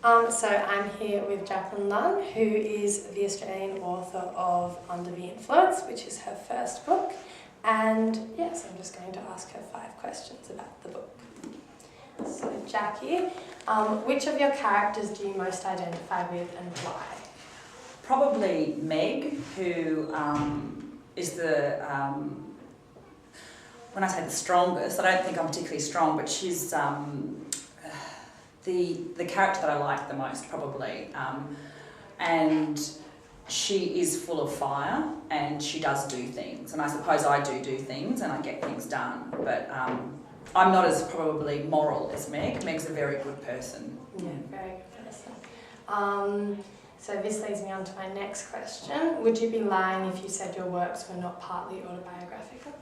So I'm here with Jacqueline Lunn, who is the Australian author of Under the Influence, which is her first book. And yes, I'm just going to ask her 5 questions about the book. So Jackie, which of your characters do you most identify with and why? Probably Meg, who is the, when I say the strongest, I don't think I'm particularly strong, but she's the character that I like the most, probably. And she is full of fire and she does do things. And I suppose I do things and I get things done. But I'm not as probably moral as Meg. Meg's a very good person. Yeah, very good person. So this leads me on to my next question. Would you be lying if you said your works were not partly autobiographical?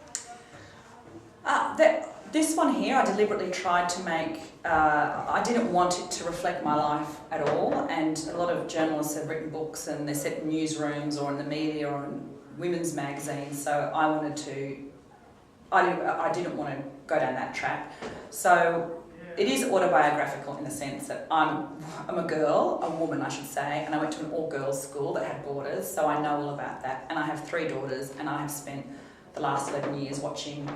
This one here, I deliberately tried to make, I didn't want it to reflect my life at all, and a lot of journalists have written books and they're set in newsrooms or in the media or in women's magazines, so I wanted to, I didn't want to go down that track. So it is autobiographical in the sense that I'm a girl, a woman I should say, and I went to an all-girls school that had boarders, so I know all about that, and I have 3 daughters, and I have spent the last 11 years watching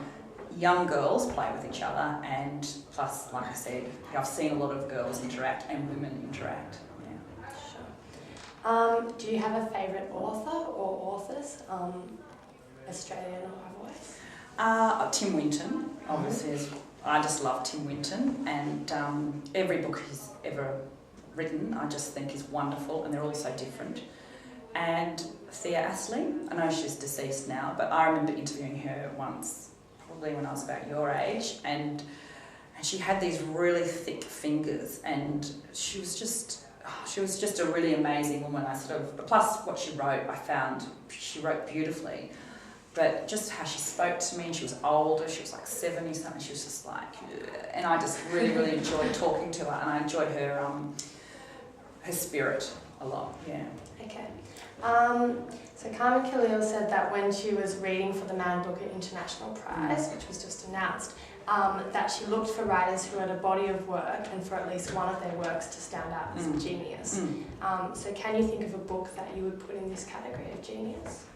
young girls play with each other, and plus, like I said, I've seen a lot of girls interact and women interact. Yeah. Sure. Do you have a favourite author or authors, Australian or otherwise? Tim Winton, obviously. I just love Tim Winton, and every book he's ever written I just think is wonderful, and they're all so different. And Thea Astley, I know she's deceased now, but I remember interviewing her once, probably when I was about your age, and she had these really thick fingers, and she was just a really amazing woman. Plus what she wrote, I found she wrote beautifully, but just how she spoke to me, and she was older, she was like 70 something, she was just like, and I just really enjoyed talking to her, and I enjoyed her spirit a lot. Yeah. Okay. So Carmen Khalil said that when she was reading for the Man Booker International Prize, which was just announced, that she looked for writers who had a body of work and for at least one of their works to stand out as a genius. So can you think of a book that you would put in this category of genius?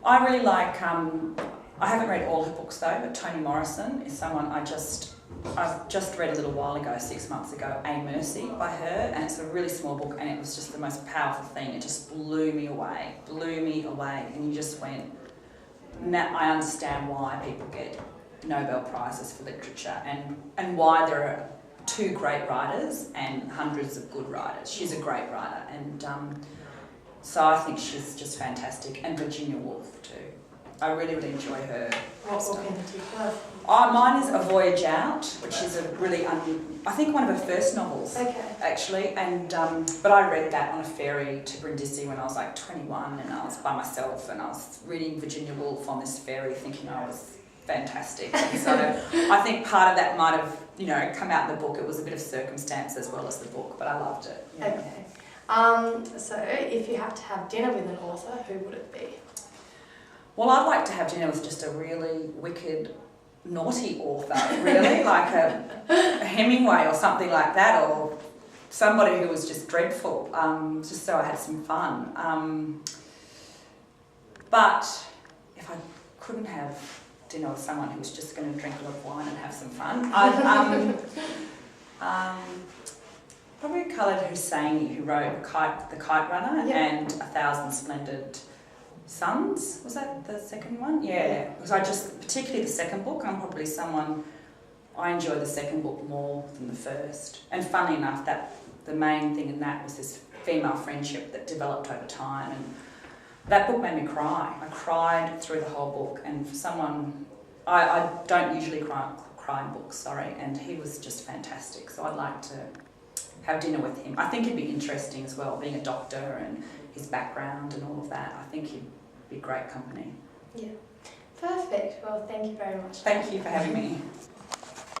I really like, I haven't read all her books though, but Toni Morrison is someone I've just read a little while ago, 6 months ago, A Mercy by her, and it's a really small book, and it was just the most powerful thing. It just blew me away, and you just went, now I understand why people get Nobel Prizes for literature, and why there are 2 great writers and hundreds of good writers. She's a great writer, and so I think she's just fantastic, and Virginia Woolf too. I really enjoy her. What book in particular? Mine is A Voyage Out, which is a really, I think one of her first novels, actually. And but I read that on a ferry to Brindisi when I was like 21, and I was by myself, and I was reading Virginia Woolf on this ferry, thinking I was fantastic. And so I think part of that might have, come out in the book. It was a bit of circumstance as well as the book, but I loved it. Yeah. Okay. So if you had to have dinner with an author, who would it be? Well, I'd like to have dinner with just a really wicked, naughty author, really, like a Hemingway or something like that, or somebody who was just dreadful, just so I had some fun. But if I couldn't have dinner with someone who was just going to drink a lot of wine and have some fun, I'd probably Khaled Hosseini, who wrote The Kite Runner and 1,000 Splendid Suns. Was that the second one? Yeah, because particularly the second book, I'm probably someone, I enjoy the second book more than the first. And funnily enough, that the main thing in that was this female friendship that developed over time, and that book made me cry. I cried through the whole book, and for someone, I don't usually cry in books, and he was just fantastic, so I'd like to have dinner with him. I think he'd be interesting as well, being a doctor and his background and all of that. I think he'd be great company. Yeah. Perfect. Well, thank you very much. Thank you for having me.